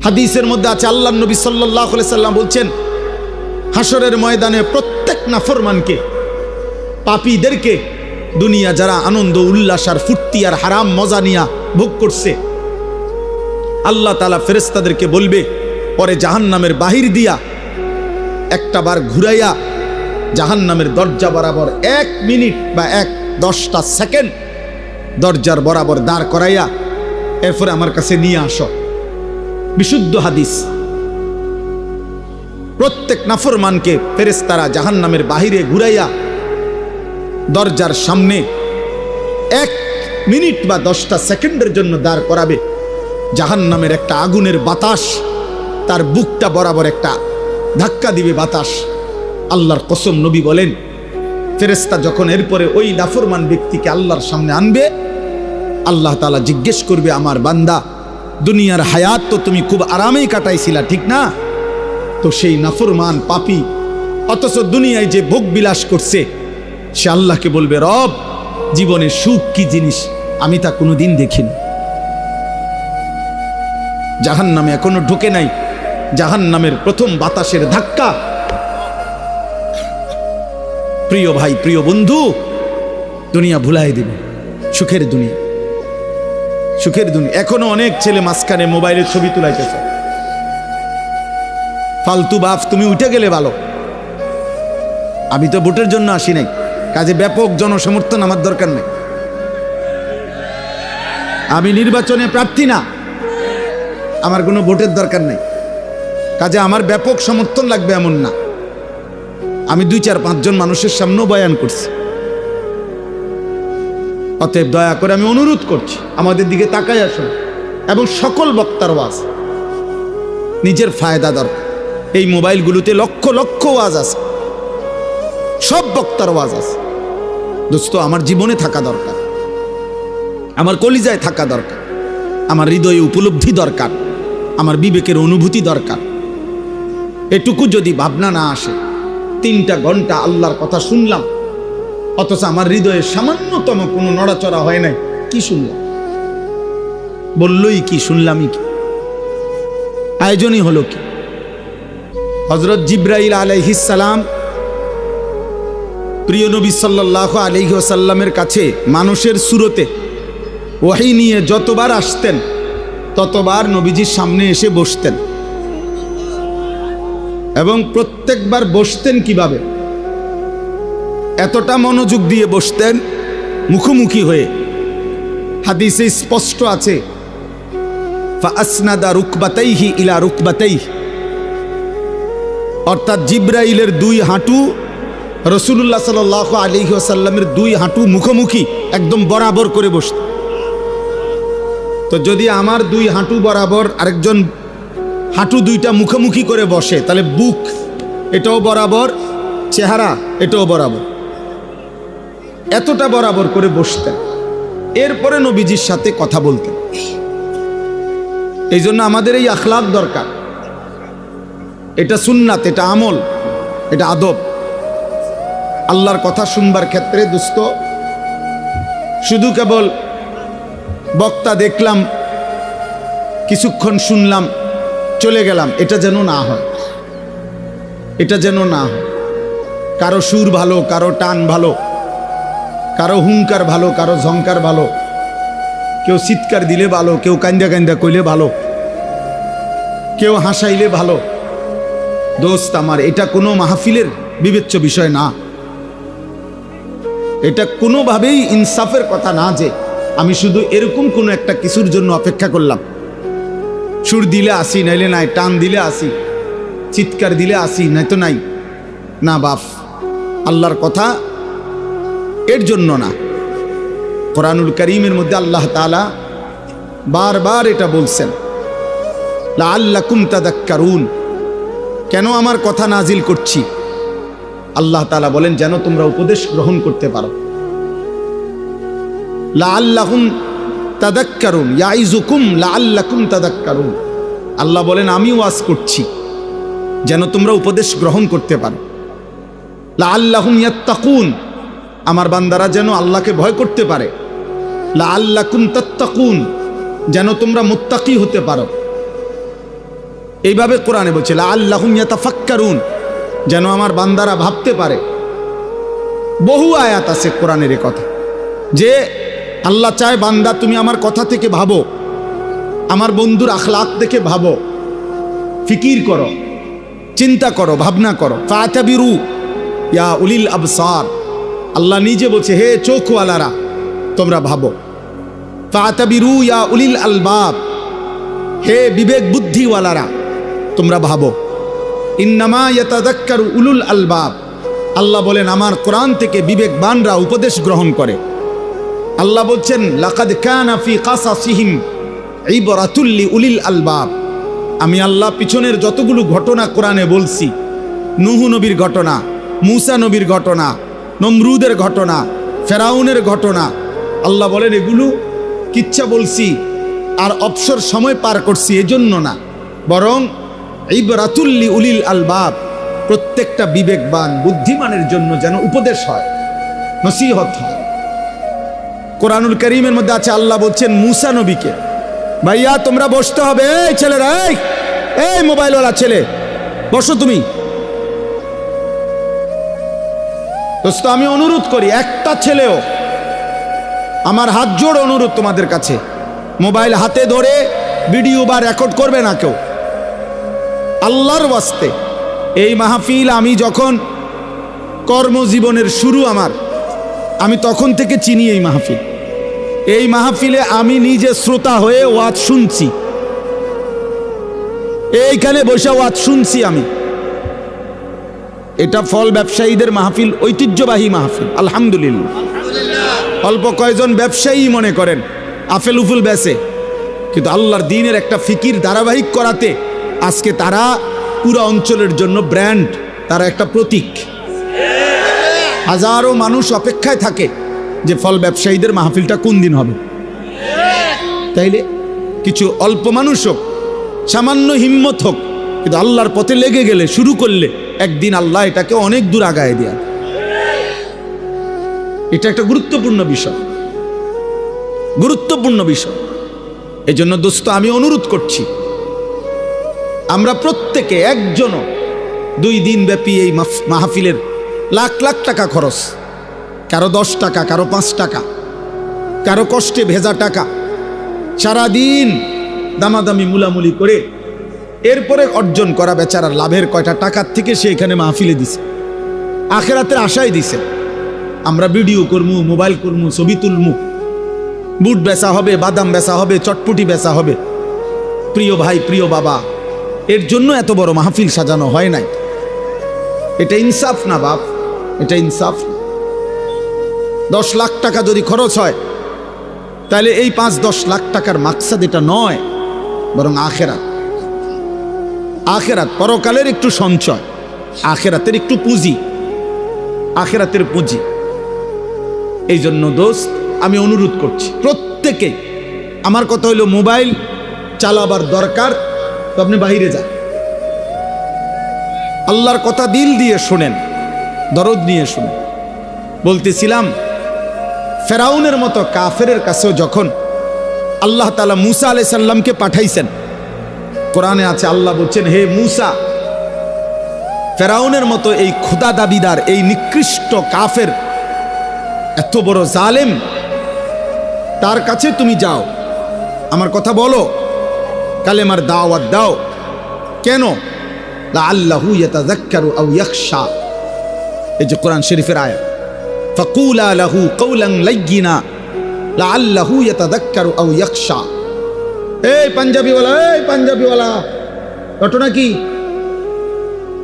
হাদিসের মধ্যে আছে আল্লাহর নবী সাল্লাল্লাহু আলাইহি সাল্লাম বলছেন, হাসরের ময়দানে প্রত্যেক নাফরমানকে, পাপীদেরকে, দুনিয়া যারা আনন্দ উল্লাস আর ফুর্তি আর হারাম মজা নিয়া ভোগ করছে, আল্লাহ তাআলা ফেরেশতাদেরকে বলবে, পরে জাহান্নামের বাহির দিয়া একটা বার ঘুরাইয়া জাহান্নামের দরজা বরাবর 1 মিনিট বা 10টা সেকেন্ড দরজার বরাবর দাঁড় করাইয়া এরপরে আমার কাছে নিয়ে আসো। বিশুদ্ধ হাদিস। প্রত্যেক নাফরমানকে ফেরেশতারা জাহান্নামের বাহিরে ঘুরাইয়া দরজার সামনে 1 মিনিট বা 10টা সেকেন্ডের জন্য দাঁড় করাবে। জাহান্নামের একটা আগুনের বাতাস তার বুকটা বরাবর একটা ধাক্কা দিবে বাতাস। আল্লাহর কসম, নবী বলেন, ফেরেশতা যখন এরপরে ওই নাফরমান ব্যক্তিকে আল্লাহর সামনে আনবে, আল্লাহ তাআলা জিজ্ঞেস করবে, আমার বান্দা, দুনিয়ার হায়াত তো তুমি খুব আরামেই কাটাইছিলা, ঠিক না? তো সেই নাফরমান পাপী অথচ দুনিয়ায় যে ভোগ বিলাস করছে, সে আল্লাহকে বলবে, রব, জীবনে সুখ কি জিনিস আমি তা কোনোদিন দেখিনি। জাহান্নামে এখনো ঢোকে নাই, জাহান্নামের প্রথম বাতাসের ধাক্কা। প্রিয় ভাই, প্রিয় বন্ধু, দুনিয়া ভুলাই দিবে, সুখের দুনিয়া, সুখের দুনিয়া। এখনো অনেক ছেলে মাঝখানে মোবাইলের ছবি তুলাইতেছে। ফালতু বাপ, তুমি উঠে গেলে ভালো। আমি তো ভোটের জন্য আসি নাই, কাজে ব্যাপক জনসমর্থন আমার দরকার নেই। আমি নির্বাচনে প্রার্থী না, আমার কোনো ভোটের দরকার নেই, কাজে আমার ব্যাপক সমর্থন লাগবে এমন না। আমি 2-4-5 জন মানুষের সামনেও বয়ান করছি। অতএব দয়া করে আমি অনুরোধ করছি, আমাদের দিকে তাকাই আসুন। এবং সকল বক্তার ওয়াজ, নিজের ফায়দা দরকার। এই মোবাইলগুলোতে লক্ষ লক্ষ ওয়াজ আছে, সব বক্তার ওয়াজ আছে। দোস্ত, আমার জীবনে থাকা দরকার, আমার কলিজায় থাকা দরকার, আমার হৃদয়ে উপলব্ধি দরকার, আমার বিবেকের অনুভূতি দরকার। এটুকু যদি ভাবনা না আসে, 3টা ঘন্টা আল্লাহর কথা শুনলাম, অথচ আমার হৃদয়ে সামান্যতম কোনো নড়াচড়া হয় নাই, কি শুনলাম? বললই কি, শুনলামই কি? আয়োজনই হলো কি? হযরত জিবরাইল আলাইহিস সালাম প্রিয় নবী সাল্লাল্লাহু আলাইহি ওয়াসাল্লামের কাছে মানুষের সুরতে ওহী নিয়ে যতবার আসতেন, ততবার নবীজির সামনে এসে বসতেন। এবং প্রত্যেকবার বসতেন কিভাবে? এতটা মনোযোগ দিয়ে বসতেন, মুখোমুখি হয়ে। হাদিসে স্পষ্ট আছে, ফাআসনাদা রুকবাতাইহি ইলা রুকবাতাইহি, অর্থাৎ জিবরাইলের 2 হাঁটু রাসূলুল্লাহ সাল্লাল্লাহু আলাইহি ওয়াসাল্লামের 2 হাঁটু মুখোমুখি একদম বরাবর করে বসতেন। তো যদি আমার 2 হাঁটু বরাবর আরেকজন হাঁটু 2টা মুখোমুখি করে বসে, তাহলে বুক এটাও বরাবর, চেহারা এটাও বরাবর, এতটা বরাবর করে বসতেন। এরপরে নবীজির সাথে কথা বলতেন। এই জন্য আমাদের এই আখলাক দরকার। এটা সুন্নাত, এটা আমল, এটা আদব। আল্লাহর কথা শুনবার ক্ষেত্রে দোস্ত, শুধু কেবল বক্তা দেখলাম, কিছুক্ষণ শুনলাম, চলে গেলাম, এটা যেন না হয়, এটা যেন না হয়। কারো সুর ভালো, কারো টান ভালো, কারো হুঙ্কার ভালো, কারো ঝংকার ভালো, কেউ চিৎকার দিলে ভালো, কেউ কান্দা কান্দা কইলে ভালো, কেউ হাসাইলে ভালো। দোস্ত আমার, এটা কোনো মাহফিলের বিবেচ্য বিষয় না। এটা কোনোভাবেই ইনসাফের কথা না যে আমি শুধু এরকম কোনো একটা কিছুর জন্য অপেক্ষা করলাম। সুর দিলে আসি, নাইলে নাই, টান দিলে আসি, চিৎকার দিলে আসি, নাই তো নাই। না বাপ, আল্লাহর কথা এর জন্য না। কোরআনুল কারীমের মধ্যে আল্লাহ তাআলা বারবার এটা বলছেন, লাআল্লাকুম তাযাক্কারুন। কেন আমার কথা নাজিল করছি? আল্লাহ তাআলা বলেন, যেন তোমরা উপদেশ গ্রহণ করতে পারো। লাআল্লাকুম তাযাক্কারুন, ইয়াইযুকুম লাআল্লাকুম তাযাক্কারুন। আল্লাহ বলেন, আমি ওয়াজ করছি যেন তোমরা উপদেশ গ্রহণ করতে পারো। লাআল্লাহুম ইয়াত্তাকুন, আমার বান্দারা যেন আল্লাহকে ভয় করতে পারে। লাআল্লাকুম তাত্তাকুন, যেন তোমরা মুত্তাকি হতে পারো। এইভাবে কোরআনে বলছে লাআল্লাহুম ইয়াতাফাক্কারুন, যেন আমার বান্দারা ভাবতে পারে। বহু আয়াত আছে কোরআনের এ কথা যে আল্লাহ চায় বান্দা তুমি আমার কথা থেকে ভাবো, আমার বন্ধুর আখলাক দেখে ভাবো, ফিকির করো, চিন্তা করো, ভাবনা করো। ফাতাবিরু ইয়া উলিল আবসার, আল্লাহ নিজে বলছে হে চোখওয়ালারা তোমরা ভাবো। ফাতাবিরু ইয়া উলিল আলবাব, হে বিবেক বুদ্ধিওয়ালারা তোমরা ভাবো। ইন্নামা ইয়াতাযাক্কারু উলুল আলবাব, আল্লাহ বলেন আমার কোরআন থেকে বিবেকবানরা উপদেশ গ্রহণ করে। আল্লাহ বলছেন লাকাদ কানা ফি কাসাসিহিম ইবরাতুল লিউলিল আলবাব, আমি আল্লাহ পিছনের যতগুলো ঘটনা কোরআনে বলছি, নূহ নবীর ঘটনা, মূসা নবীর ঘটনা, নমরুদের ঘটনা, ফেরাউনের ঘটনা, আল্লাহ বলেন এগুলো কিচ্ছা বলছি আর অবসর সময় পার করছি এজন্য না, বরং ইবরাতুল লিউলিল আলবাব, প্রত্যেকটা বিবেকবান বুদ্ধিমানের জন্য যেন উপদেশ হয়, নসিহত হয়। কোরআনুল কারীমের মধ্যে আছে আল্লাহ বলছেন মূসা নবীকে, ভাইয়া তোমরা বসতে হবে, এই ছেলেরা, এই মোবাইলওয়ালা ছেলে বসো তুমি। দোস্ত আমি অনুরোধ করি, একটা ছেলেও, আমার হাত জোড় অনুরোধ তোমাদের কাছে, মোবাইল হাতে ধরে ভিডিও বা রেকর্ড করবে না কেউ, আল্লাহর ওয়াস্তে। এই মাহফিল আমি যখন কর্মজীবনের শুরু আমার, আমি তখন থেকে চিনি এই মাহফিল। এই মাহফিলে আমি নিজে শ্রোতা হয়ে ওয়াজ শুনছি, এইখানে বসে ওয়াজ শুনছি আমি। এটা ফল ব্যবসায়ীদের মাহফিল, ঐতিহ্যবাহী মাহফিল, আলহামদুলিল্লাহ। অল্প কয়েকজন ব্যবসায়ী মনে করেন আফেল উফুল বেচে, কিন্তু আল্লাহর দ্বীনের একটা ফিকির ধারাবাহিক করাতে আজকে তারা পুরো অঞ্চলের জন্য ব্র্যান্ড, তারা একটা প্রতীক। হাজারো মানুষ অপেক্ষায় থাকে যে ফল ব্যবসায়ীদের মাহফিলটা কোন দিন হবে। তাইলে কিছু অল্প মানুষ হোক, সামান্য হিম্মত হোক, কিন্তু আল্লাহর পথে লেগে গেলে, শুরু করলে একদিন আল্লাহ এটাকে অনেক দূর আগায় দেয়। এটা একটা গুরুত্বপূর্ণ বিষয়, গুরুত্বপূর্ণ বিষয়। এই জন্য দোস্ত আমি অনুরোধ করছি, আমরা প্রত্যেকে একজনও 2 দিন ব্যাপী এই মাহফিলের লাখ লাখ টাকা খরচ, কারো 10 টাকা, কারো 5 টাকা, কারো কষ্টে ভেজা টাকা, সারাদিন দামাদামি মুলামুলি করে এরপরে অর্জন করা বেচারার লাভের কয়টা টাকার থেকে সে এখানে মাহফিলে দিছে, আখেরাতের আশায় দিছে। আমরা ভিডিও করমু, মোবাইল করমু, ছবি তুলমু, বুট বেচা হবে, বাদাম বেচা হবে, চটপটি বেচা হবে। প্রিয় ভাই, প্রিয় বাবা, এর জন্য এত বড় মাহফিল সাজানো হয় নাই। এটা ইনসাফ না বাপ, এটা ইনসাফ। 10 লাখ টাকা যদি খরচ হয়, তাহলে এই 5-10 লাখ টাকার মাকসাদ এটা নয়, বরং আখেরাত। আখেরাত, পরকালের একটু সঞ্চয়, আখেরাতের একটু পুঁজি, আখেরাতের পুঁজি। এই জন্য দোস্ত আমি অনুরোধ করছি প্রত্যেকে, আমার কথা হইল মোবাইল চালাবার দরকার তো আপনি বাইরে যান, আল্লাহর কথা দিল দিয়ে শোনেন, দরদ নিয়ে শুনেন। বলতেছিলাম ফেরাউনের মতো কাফেরের কাছেও যখন আল্লাহ তাআলা মূসা আলাইহিস সালামকে পাঠাইছেন, কোরআনে আছে আল্লাহ বলছেন হে মূসা, ফেরাউনের মতো এই খোদা দাবিদার, এই নিকৃষ্ট কাফের, এত বড় জালেম, তার কাছে তুমি যাও, আমার কথা বলো, কালেমার দাওয়াত দাও। কেন? লাআল্লাহু ইয়াতাযাক্কারু আও ইয়াখশা, এই যে কোরআন শরীফের আয়াত, ফাকুলা লাহু কাওলান লাইয়িনা লাআল্লাহু ইয়াতাযাক্কারু আও ইয়াখশা। এই পাঞ্জাবিওয়ালা, এই পাঞ্জাবিওয়ালা, অটো নাকি?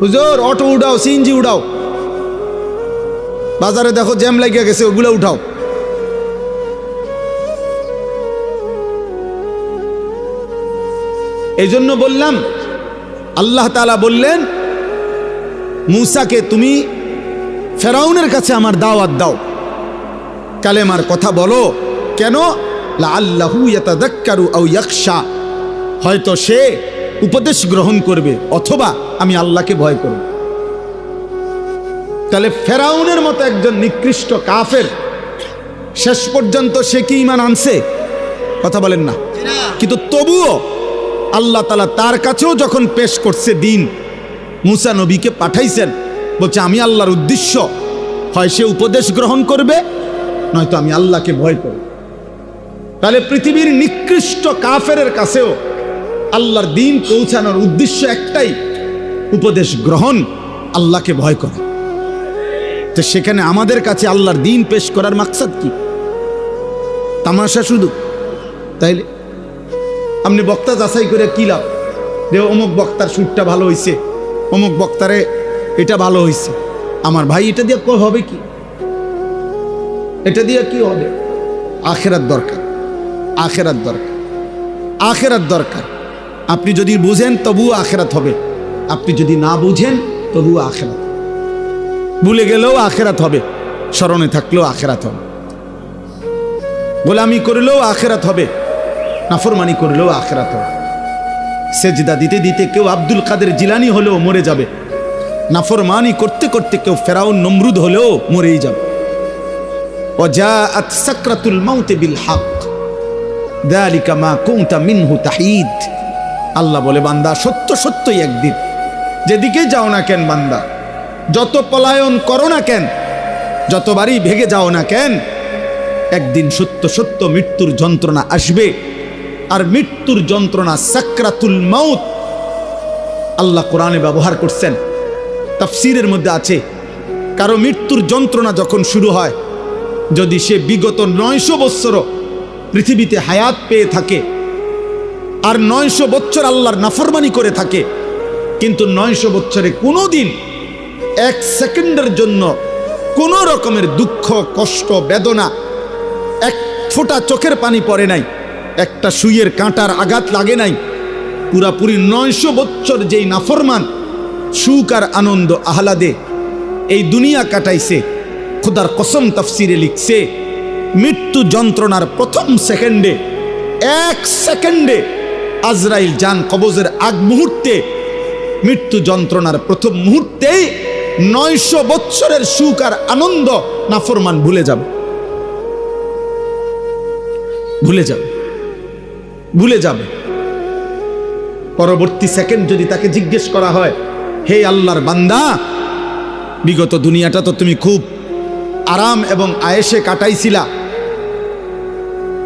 হুজুর অটো উঠাও, সিএনজি উঠাও, বাজারে দেখো জ্যাম লাগিয়া গেছে, ওগুলো উঠাও। এই জন্য বললাম, আল্লাহ তাআলা বললেন মূসাকে তুমি ফেরাউনের কাছে আমার দাওয়াত দাও, কালেমার কথা বলো। কেন? লাআল্লাহু ইয়াতাযাক্কারু আও ইয়াখশা, হয়তো সে উপদেশ গ্রহণ করবে অথবা আমি আল্লাহকে ভয় করব। তাহলে ফেরাউনের মতো একজন নিকৃষ্ট কাফের শেষ পর্যন্ত সে কি ঈমান আনছে? কথা বলেন না। কিন্তু তবুও আল্লাহ তাআলা তার কাছেও যখন পেশ করছে দিন, মুসা নবীকে পাঠাইছেন, বলছে আমি আল্লাহর উদ্দেশ্য, হয় সে উপদেশ গ্রহণ করবে, নয়তো আমি আল্লাহকে ভয় করব। তাহলে পৃথিবীর নিকৃষ্ট কাফেরের কাছেও আল্লাহর দিন পৌঁছানোর উদ্দেশ্য একটাই, উপদেশ গ্রহণ, আল্লাহকে ভয় করা। তো সেখানে আমাদের কাছে আল্লাহর দিন পেশ করার মাকসাদ কি? তামাশা শুধু? তাইলে আপনি বক্তা যাচাই করে কি লাভ? যে অমুক বক্তার সুরটা ভালো হয়েছে, অমুক বক্তারে এটা ভালো হয়েছে। আমার ভাই, এটা দিয়ে হবে কি? এটা দিয়ে কি হবে? আখেরাত দরকার, আখেরাত দরকার, আখেরাত দরকার। আপনি যদি বুঝেন তবুও আখেরাত হবে, আপনি যদি না বুঝেন তবুও আখেরাত। ভুলে গেলেও আখেরাত হবে, স্মরণে থাকলেও আখেরাত হবে। গোলামি করলেও আখেরাত হবে, নাফরমানি করলেও আখেরাত হবে। সেজদা দিতে দিতে কেউ আব্দুল কাদের জিলানি হলেও মরে যাবে, নাফরমানি করতে করতে কেউ ফেরাউন নমরুদ হলেও মরেই যাবে। ওয়াজাআত সাকরাতুল মাউত বিল হক যালিকা মা কুনতা মিনহু তাহিদ। আল্লাহ বলে, বান্দা সত্য সত্যই একদিন, যেদিকে যাও না কেন বান্দা, যত পলায়ন করো না কেন, যতবারই ভেগে যাও না কেন, একদিন সত্য সত্য মৃত্যুর যন্ত্রণা আসবে। আর মৃত্যুর যন্ত্রণা সাকরাতুল মাউত আল্লাহ কোরআনে ব্যবহার করছেন, তাফসীরের মধ্যে আছে, কারো মৃত্যুর যন্ত্রণা যখন শুরু হয়, যদি সে বিগত 900 বৎসরও পৃথিবীতে হায়াত পেয়ে থাকে আর 900 বৎসর আল্লাহর নাফরমানি করে থাকে, কিন্তু 900 বৎসরে কোনো দিন 1 সেকেন্ডের জন্য কোনো রকমের দুঃখ, কষ্ট, বেদনা, এক ফোঁটা চোখের পানি পড়ে নাই, একটা সুইয়ের কাঁটার আঘাত লাগে নাই, পুরাপুরি 900 বৎসর যেই নাফরমান সুখ আর আনন্দ আহ্লাদে এই দুনিয়া কাটাইছে, খোদার কসম তাফসিরে লিখছে, মৃত্যু যন্ত্রণার প্রথম সেকেন্ডে, 1 সেকেন্ডে আজরাইল জান কবজের আগ মুহূর্তে, মৃত্যু যন্ত্রণার প্রথম মুহূর্তেই 900 বৎসরের সুখ আর আনন্দ নাফরমান ভুলে যাবে, ভুলে যাবে, ভুলে যাবে। পরবর্তী সেকেন্ড যদি তাকে জিজ্ঞেস করা হয়, হে আল্লাহর বান্দা, বিগত দুনিয়াটা তো তুমি খুব আরাম এবং আয়েশে কাটাইছিলা,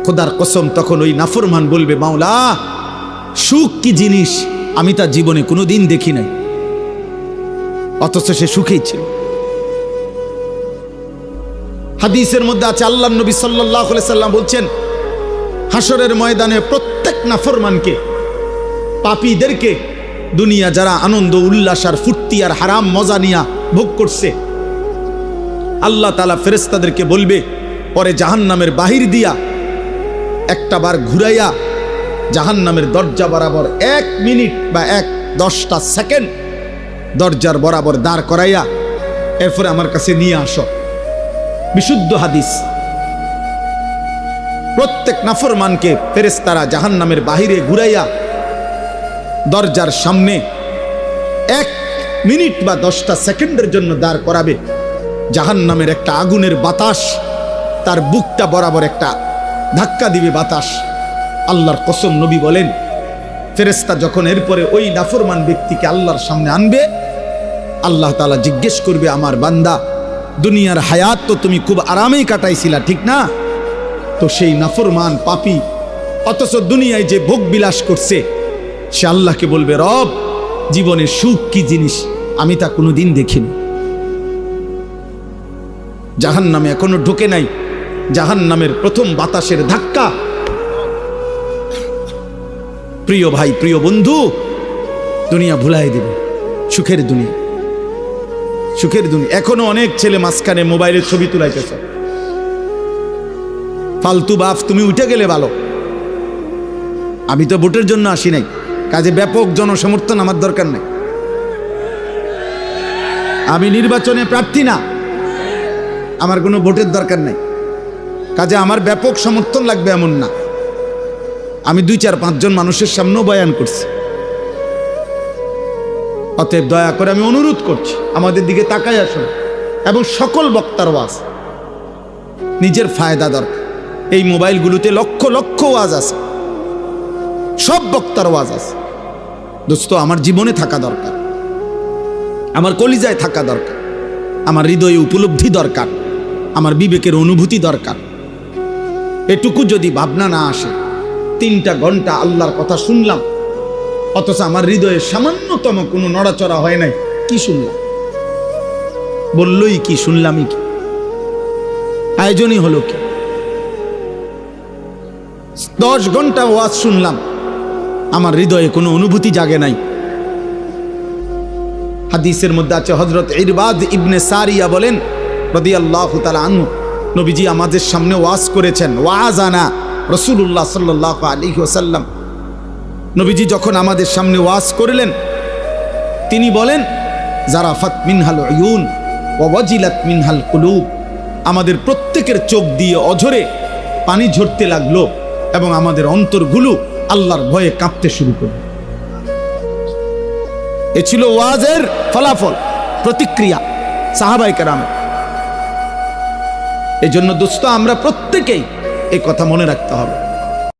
খোদার কসম তখন ওই নাফরমান বলবে, মাওলা সুখ কি জিনিস আমি তা জীবনে কোনোদিন দেখি নাই, অথচ সে সুখেই ছিল। হাদিসের মধ্যে আছে, আল্লাহর নবী সাল্লাল্লাহু আলাইহি সাল্লাম বলছেন, হাসরের ময়দানে প্রত্যেক নাফরমানকে, পাপীদেরকে, দুনিয়া যারা আনন্দ উল্লাস আর ফুর্তি আর হারাম মজা নিয়া ভোগ করছে, আল্লাহ তাআলা ফেরেশতাদেরকে বলবে, পরে জাহান্নামের বাহির দিয়া একটা বার ঘুরাইয়া জাহান্নামের দরজা বরাবর 1 মিনিট বা 10টা সেকেন্ড দরজার বরাবর দাঁড় করাইয়া এরপরে আমার কাছে নিয়ে আসো। বিশুদ্ধ হাদিস। প্রত্যেক নাফরমানকে ফেরেশতারা জাহান্নামের বাহিরে ঘুরাইয়া দরজার সামনে 1 মিনিট বা 10টা সেকেন্ডের জন্য দাঁড় করাবে। জাহান্নামের একটা আগুনের বাতাস তার বুকটা বরাবর একটা ধাক্কা দিবে বাতাস। আল্লাহর কসম, নবী বলেন, ফেরেশতা যখন এরপরে ওই নাফরমান ব্যক্তিকে আল্লাহর সামনে আনবে, আল্লাহ তাআলা জিজ্ঞেস করবে, আমার বান্দা দুনিয়ার হায়াত তো তুমি খুব আরামেই কাটাইছিলা, ঠিক না? তো সেই নাফরমান পাপী অথচ দুনিয়ায় যে ভোগ বিলাস করছে, সে আল্লাহকে বলবে, রব জীবনে সুখ কি জিনিস আমি তা কোনোদিন দেখিনি। জাহান্নামে এখনো ঢোকে নাই, জাহান্নামের প্রথম বাতাসের ধাক্কা, প্রিয় ভাই, প্রিয় বন্ধু, দুনিয়া ভুলাই দিবে। সুখের দুনিয়া, সুখের দুনিয়া। এখনো অনেক ছেলে মাঝখানে মোবাইলের ছবি তুলাইতেছে। ফালতু বাপ, তুমি উঠে গেলে ভালো। আমি তো ভোটের জন্য আসি নাই, কাজে ব্যাপক জনসমর্থন আমার দরকার নাই। আমি নির্বাচনে প্রার্থী না, আমার কোনো ভোটের দরকার নাই, কাজে আমার ব্যাপক সমর্থন লাগবে এমন না। আমি 2-4-5 জন মানুষের সামনেও বয়ান করছি। অতএব দয়া করে আমি অনুরোধ করছি, আমাদের দিকে তাকাই আসুন। এবং সকল বক্তার ওয়াজ, নিজের ফায়দা দরকার। এই মোবাইলগুলোতে লক্ষ লক্ষ ওয়াজ আছে, সব বক্তার ওয়াজ আছে। দোস্ত, আমার জীবনে থাকা দরকার, আমার কলিজায় থাকা দরকার, আমার হৃদয়ে উপলব্ধি দরকার, আমার বিবেকের অনুভূতি দরকার। এটুকু যদি ভাবনা না আসে, 3টা ঘন্টা আল্লাহর কথা শুনলাম, অথচ আমার হৃদয়ে সামান্যতম কোনো নড়াচড়া হয় নাই, কি শুনলাম? বললই কি, শুনলামই কি? আয়োজনই হলো কি? 10 ঘন্টা ওয়াজ শুনলাম, আমার হৃদয়ে কোনো অনুভূতি জাগে নাই। হাদিসের মধ্যে আছে, হযরত ইরবাদ ইবনে সারিয়া বলেন রাদিয়াল্লাহু তাআলা আনহু, নবীজি আমাদের সামনে ওয়াজ করেছেন। ওয়াজানা রাসূলুল্লাহ সাল্লাল্লাহু আলাইহি ওয়াসাল্লাম, নবীজি যখন আমাদের সামনে ওয়াজ করলেন, তিনি বলেন, জারাফাত মিনহাল উয়ুন ওয়া ওয়াজিলাত মিনহাল কুলুব, আমাদের প্রত্যেকের চোখ দিয়ে অঝরে পানি ঝরতে লাগলো এবং আমাদের অন্তরগুলো আল্লাহর ভয়ে কাঁপতে শুরু করলো। এ ছিল ওয়াজের ফলাফল, প্রতিক্রিয়া সাহাবায়ে কেরামের। এই জন্য দোস্ত, আমরা প্রত্যেকেই এই কথা মনে রাখতে হবে।